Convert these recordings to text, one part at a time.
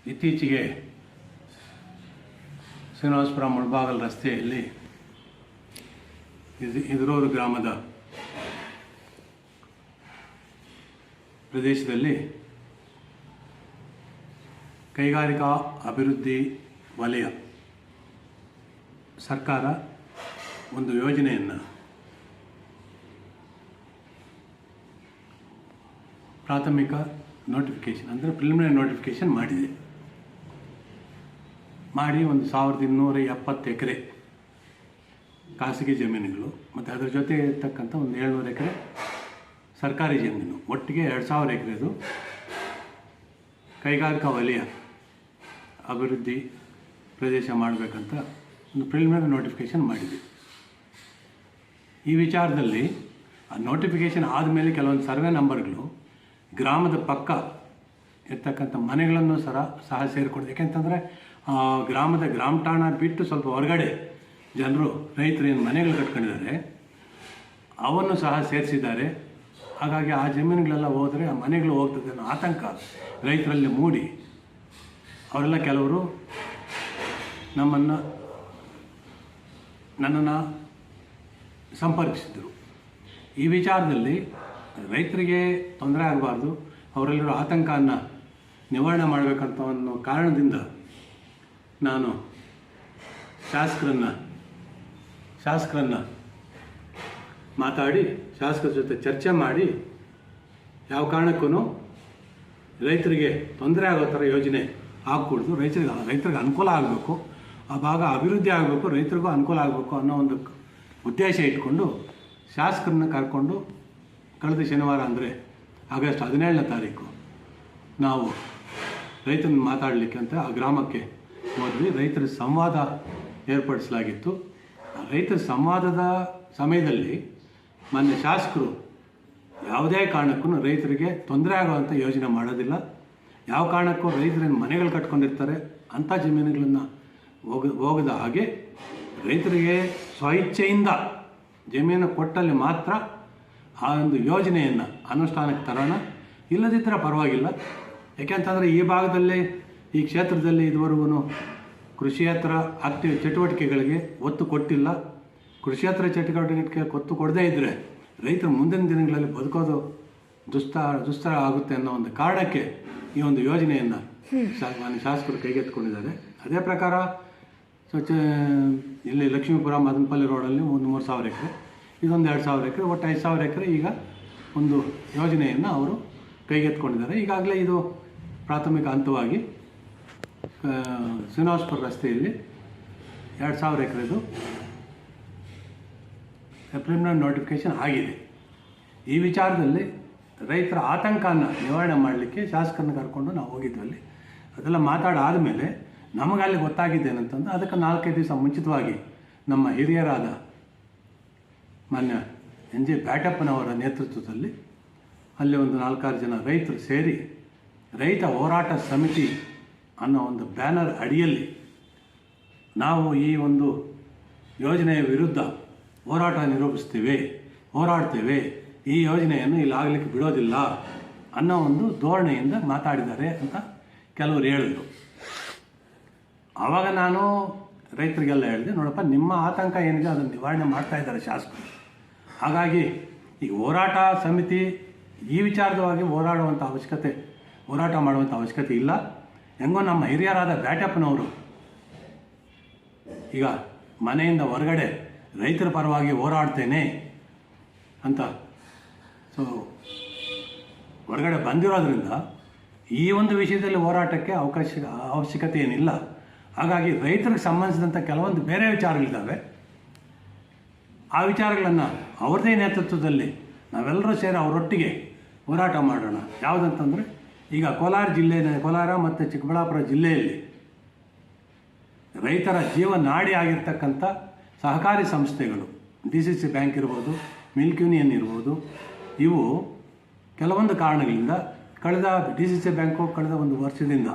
ಇತ್ತೀಚೆಗೆ ಶ್ರೀನಿವಾಸಪುರ ಮುಳಬಾಗಲ್ ರಸ್ತೆಯಲ್ಲಿ ಇದ್ರೂರು ಗ್ರಾಮದ ಪ್ರದೇಶದಲ್ಲಿ ಕೈಗಾರಿಕಾ ಅಭಿವೃದ್ಧಿ ವಲಯ ಸರ್ಕಾರ ಒಂದು ಯೋಜನೆಯನ್ನು ಪ್ರಾಥಮಿಕ ನೋಟಿಫಿಕೇಷನ್ ಅಂದರೆ ಪ್ರಿಲಿಮಿನರಿ ನೋಟಿಫಿಕೇಷನ್ ಮಾಡಿ ಒಂದು 1270 ಎಕರೆ ಖಾಸಗಿ ಜಮೀನುಗಳು ಮತ್ತು ಅದರ ಜೊತೆ ಇರ್ತಕ್ಕಂಥ ಒಂದು 700 ಎಕರೆ ಸರ್ಕಾರಿ ಜಮೀನು, ಒಟ್ಟಿಗೆ 2000 ಎಕರೆದು ಕೈಗಾರಿಕಾ ವಲಯ ಅಭಿವೃದ್ಧಿ ಪ್ರದೇಶ ಮಾಡಬೇಕಂತ ಒಂದು ಪ್ರಿಲಿಮಿನರಿ ನೋಟಿಫಿಕೇಷನ್ ಮಾಡಿದೆ. ಈ ವಿಚಾರದಲ್ಲಿ ಆ ನೋಟಿಫಿಕೇಷನ್ ಆದಮೇಲೆ ಕೆಲವೊಂದು ಸರ್ವೆ ನಂಬರ್ಗಳು ಗ್ರಾಮದ ಪಕ್ಕ ಇರ್ತಕ್ಕಂಥ ಮನೆಗಳನ್ನು ಸಹ ಸೇರಿಕೊಂಡು, ಯಾಕೆಂತಂದರೆ ಗ್ರಾಮ ಠಾಣ ಬಿಟ್ಟು ಸ್ವಲ್ಪ ಹೊರಗಡೆ ಜನರು ರೈತರು ಏನು ಮನೆಗಳು ಕಟ್ಕೊಂಡಿದ್ದಾರೆ ಅವನ್ನು ಸಹ ಸೇರಿಸಿದ್ದಾರೆ. ಹಾಗಾಗಿ ಆ ಜಮೀನುಗಳೆಲ್ಲ ಹೋದರೆ ಆ ಮನೆಗಳು ಹೋಗ್ತದೆ ಅನ್ನೋ ಆತಂಕ ರೈತರಲ್ಲಿ ಮೂಡಿ ಅವರೆಲ್ಲ ಕೆಲವರು ನನ್ನನ್ನು ಸಂಪರ್ಕಿಸಿದರು. ಈ ವಿಚಾರದಲ್ಲಿ ರೈತರಿಗೆ ತೊಂದರೆ ಆಗಬಾರ್ದು, ಅವರಲ್ಲಿರೋ ಆತಂಕವನ್ನು ನಿವಾರಣೆ ಮಾಡಬೇಕಂತ ಅನ್ನೋ ಕಾರಣದಿಂದ ನಾನು ಶಾಸಕರನ್ನು ಮಾತಾಡಿ ಶಾಸಕರ ಜೊತೆ ಚರ್ಚೆ ಮಾಡಿ ಯಾವ ಕಾರಣಕ್ಕೂ ರೈತರಿಗೆ ತೊಂದರೆ ಆಗೋ ಥರ ಯೋಜನೆ ಹಾಕ್ಕೊಡ್ದು, ರೈತರಿಗೆ ಅನುಕೂಲ ಆಗಬೇಕು, ಆ ಭಾಗ ಅಭಿವೃದ್ಧಿ ಆಗಬೇಕು, ರೈತರಿಗೂ ಅನುಕೂಲ ಆಗಬೇಕು ಅನ್ನೋ ಒಂದು ಉದ್ದೇಶ ಇಟ್ಕೊಂಡು ಶಾಸಕರನ್ನ ಕರ್ಕೊಂಡು ಕಳೆದ ಶನಿವಾರ ಅಂದರೆ ಆಗಸ್ಟ್ 17ನೇ ತಾರೀಕು ನಾವು ರೈತರನ್ನ ಮಾತಾಡಲಿಕ್ಕೆ ಅಂತ ಆ ಗ್ರಾಮಕ್ಕೆ ಹೋದ್ವಿ. ರೈತರ ಸಂವಾದ ಏರ್ಪಡಿಸಲಾಗಿತ್ತು. ರೈತರ ಸಂವಾದದ ಸಮಯದಲ್ಲಿ ಮಾನ್ಯ ಶಾಸಕರು ಯಾವುದೇ ಕಾರಣಕ್ಕೂ ರೈತರಿಗೆ ತೊಂದರೆ ಆಗುವಂಥ ಯೋಜನೆ ಮಾಡೋದಿಲ್ಲ, ಯಾವ ಕಾರಣಕ್ಕೂ ರೈತರೇನು ಮನೆಗಳು ಕಟ್ಕೊಂಡಿರ್ತಾರೆ ಅಂಥ ಜಮೀನುಗಳನ್ನು ಹೋಗದ ಹಾಗೆ ರೈತರಿಗೆ ಸ್ವಇಚ್ಛೆಯಿಂದ ಜಮೀನು ಕೊಟ್ಟಲ್ಲಿ ಮಾತ್ರ ಆ ಒಂದು ಯೋಜನೆಯನ್ನು ಅನುಷ್ಠಾನಕ್ಕೆ ತರೋಣ, ಇಲ್ಲದಿದ್ದರೆ ಪರವಾಗಿಲ್ಲ. ಯಾಕೆಂತಂದರೆ ಈ ಭಾಗದಲ್ಲಿ ಈ ಕ್ಷೇತ್ರದಲ್ಲಿ ಇದುವರೆಗೂ ಕೃಷಿಯೇತರ ಚಟುವಟಿಕೆಗಳಿಗೆ ಒತ್ತು ಕೊಟ್ಟಿಲ್ಲ. ಕೃಷಿಯೇತರ ಚಟುವಟಿಕೆ ಒತ್ತು ಕೊಡದೇ ಇದ್ದರೆ ರೈತರು ಮುಂದಿನ ದಿನಗಳಲ್ಲಿ ಬದುಕೋದು ದುಸ್ತರ ಆಗುತ್ತೆ ಅನ್ನೋ ಒಂದು ಕಾರಣಕ್ಕೆ ಈ ಒಂದು ಯೋಜನೆಯನ್ನು ಶಾಸಕರು ಕೈಗೆತ್ತಿಕೊಂಡಿದ್ದಾರೆ. ಅದೇ ಪ್ರಕಾರ ಇಲ್ಲಿ ಲಕ್ಷ್ಮೀಪುರ ಮದನಪಲ್ಲಿ ರೋಡಲ್ಲಿ ಒಂದು 3000 ಎಕರೆ, ಇದೊಂದು 2000 ಎಕರೆ, ಒಟ್ಟು 5000 ಎಕರೆ ಈಗ ಒಂದು ಯೋಜನೆಯನ್ನು ಅವರು ಕೈಗೆತ್ತಿಕೊಂಡಿದ್ದಾರೆ. ಈಗಾಗಲೇ ಇದು ಪ್ರಾಥಮಿಕ ಹಂತವಾಗಿ ಶ್ರೀನಿವಾಸಪುರ ರಸ್ತೆಯಲ್ಲಿ 2000 ಎಕರೆದು ಪ್ರಿಲಿಮಿನರಿ ನೋಟಿಫಿಕೇಷನ್ ಆಗಿದೆ. ಈ ವಿಚಾರದಲ್ಲಿ ರೈತರ ಆತಂಕನ ನಿವಾರಣೆ ಮಾಡಲಿಕ್ಕೆ ಶಾಸಕರನ್ನ ಕರ್ಕೊಂಡು ನಾವು ಹೋಗಿದ್ವಲ್ಲಿ. ಅದೆಲ್ಲ ಮಾತಾಡಾದಮೇಲೆ ನಮಗಲ್ಲಿ ಗೊತ್ತಾಗಿದ್ದೇನಂತಂದ್ರೆ ಅದಕ್ಕೆ 4-5 ದಿವಸ ಮುಂಚಿತವಾಗಿ ನಮ್ಮ ಹಿರಿಯರಾದ ಮಾನ್ಯ NG ಬ್ಯಾಟಪ್ಪನವರ ನೇತೃತ್ವದಲ್ಲಿ ಅಲ್ಲಿ ಒಂದು 4-6 ಜನ ರೈತರು ಸೇರಿ ರೈತ ಹೋರಾಟ ಸಮಿತಿ ಅನ್ನೋ ಒಂದು ಬ್ಯಾನರ್ ಅಡಿಯಲ್ಲಿ ನಾವು ಈ ಒಂದು ಯೋಜನೆಯ ವಿರುದ್ಧ ಹೋರಾಡ್ತೇವೆ, ಈ ಯೋಜನೆಯನ್ನು ಇಲ್ಲಿ ಆಗಲಿಕ್ಕೆ ಬಿಡೋದಿಲ್ಲ ಅನ್ನೋ ಒಂದು ಧೋರಣೆಯಿಂದ ಮಾತಾಡಿದ್ದಾರೆ ಅಂತ ಕೆಲವರು ಹೇಳಿದರು. ಆವಾಗ ನಾನು ರೈತರಿಗೆಲ್ಲ ಹೇಳಿದೆ, ನೋಡಪ್ಪ ನಿಮ್ಮ ಆತಂಕ ಏನಿದೆ ಅದನ್ನು ನಿವಾರಣೆ ಮಾಡ್ತಾ ಇದ್ದಾರೆ ಶಾಸಕರು. ಹಾಗಾಗಿ ಈ ಹೋರಾಟ ಸಮಿತಿ ಈ ವಿಚಾರವಾಗಿ ಹೋರಾಟ ಮಾಡುವಂಥ ಅವಶ್ಯಕತೆ ಇಲ್ಲ. ಹೆಂಗೋ ನಮ್ಮ ಹಿರಿಯರಾದ ಬ್ಯಾಟಪ್ಪನವರು ಈಗ ಮನೆಯಿಂದ ಹೊರಗಡೆ ರೈತರ ಪರವಾಗಿ ಹೋರಾಡ್ತೇನೆ ಅಂತ ಹೊರಗಡೆ ಬಂದಿರೋದ್ರಿಂದ ಈ ಒಂದು ವಿಷಯದಲ್ಲಿ ಹೋರಾಟಕ್ಕೆ ಅವಶ್ಯಕತೆ ಏನಿಲ್ಲ. ಹಾಗಾಗಿ ರೈತರಿಗೆ ಸಂಬಂಧಿಸಿದಂಥ ಕೆಲವೊಂದು ಬೇರೆ ವಿಚಾರಗಳಿದ್ದಾವೆ, ಆ ವಿಚಾರಗಳನ್ನು ಅವ್ರದ್ದೇ ನೇತೃತ್ವದಲ್ಲಿ ನಾವೆಲ್ಲರೂ ಸೇರಿ ಅವರೊಟ್ಟಿಗೆ ಹೋರಾಟ ಮಾಡೋಣ. ಯಾವುದಂತಂದರೆ ಈಗ ಕೋಲಾರ ಮತ್ತು ಚಿಕ್ಕಬಳ್ಳಾಪುರ ಜಿಲ್ಲೆಯಲ್ಲಿ ರೈತರ ಜೀವನಾಡಿ ಆಗಿರ್ತಕ್ಕಂಥ ಸಹಕಾರಿ ಸಂಸ್ಥೆಗಳು, DCC ಬ್ಯಾಂಕ್ ಇರ್ಬೋದು, ಮಿಲ್ಕ್ ಯೂನಿಯನ್ ಇರ್ಬೋದು, ಇವು ಕೆಲವೊಂದು ಕಾರಣಗಳಿಂದ ಕಳೆದ DCC ಬ್ಯಾಂಕು ಕಳೆದ ಒಂದು ವರ್ಷದಿಂದ,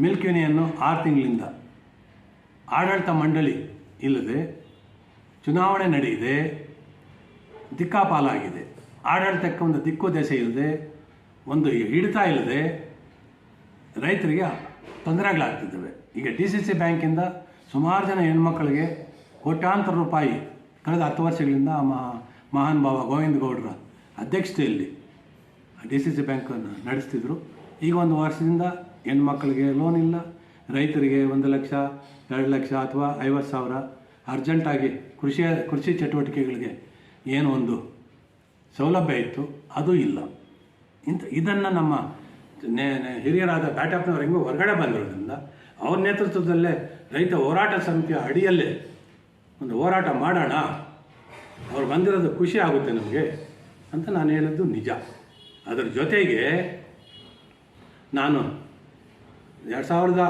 ಮಿಲ್ಕ್ ಯೂನಿಯನ್ನು 6 ತಿಂಗಳಿಂದ ಆಡಳಿತ ಮಂಡಳಿ ಇಲ್ಲದೆ ಚುನಾವಣೆ ನಡೆಯಿದೆ, ದಿಕ್ಕಾಪಾಲಾಗಿದೆ. ಆಡಳಿತಕ್ಕೆ ಒಂದು ದಿಕ್ಕು ದೆಸೆ ಇಲ್ಲದೆ, ಒಂದು ಹಿಡಿತ ಇಲ್ಲದೆ ರೈತರಿಗೆ ತೊಂದರೆಗಳಾಗ್ತಿದ್ದಾವೆ. ಈಗ DCC ಬ್ಯಾಂಕಿಂದ ಸುಮಾರು ಜನ ಹೆಣ್ಮಕ್ಳಿಗೆ ಕೋಟ್ಯಾಂತರ ರೂಪಾಯಿ ಕಳೆದ 10 ವರ್ಷಗಳಿಂದ ಮಹಾನ್ ಭಾವ ಗೋವಿಂದ ಗೌಡರ ಅಧ್ಯಕ್ಷತೆಯಲ್ಲಿ DCC ಬ್ಯಾಂಕನ್ನು ನಡೆಸ್ತಿದ್ರು. ಈಗ 1 ವರ್ಷದಿಂದ ಹೆಣ್ಮಕ್ಳಿಗೆ ಲೋನ್ ಇಲ್ಲ, ರೈತರಿಗೆ 1 ಲಕ್ಷ 2 ಲಕ್ಷ ಅಥವಾ 50,000 ಅರ್ಜೆಂಟಾಗಿ ಕೃಷಿ ಚಟುವಟಿಕೆಗಳಿಗೆ ಏನು ಒಂದು ಸೌಲಭ್ಯ ಇತ್ತು ಅದು ಇಲ್ಲ. ಇದನ್ನು ನಮ್ಮ ಹಿರಿಯರಾದ ಬ್ಯಾಟಪ್ಪನವ್ರು ಹೆಂಗೂ ಹೊರಗಡೆ ಬಂದಿರೋದ್ರಿಂದ ಅವ್ರ ನೇತೃತ್ವದಲ್ಲೇ ರೈತ ಹೋರಾಟ ಸಮಿತಿಯ ಅಡಿಯಲ್ಲೇ ಒಂದು ಹೋರಾಟ ಮಾಡೋಣ, ಅವ್ರು ಬಂದಿರೋದು ಖುಷಿ ಆಗುತ್ತೆ ನಮಗೆ ಅಂತ ನಾನು ಹೇಳಿದ್ದು ನಿಜ. ಅದರ ಜೊತೆಗೆ ನಾನು 2000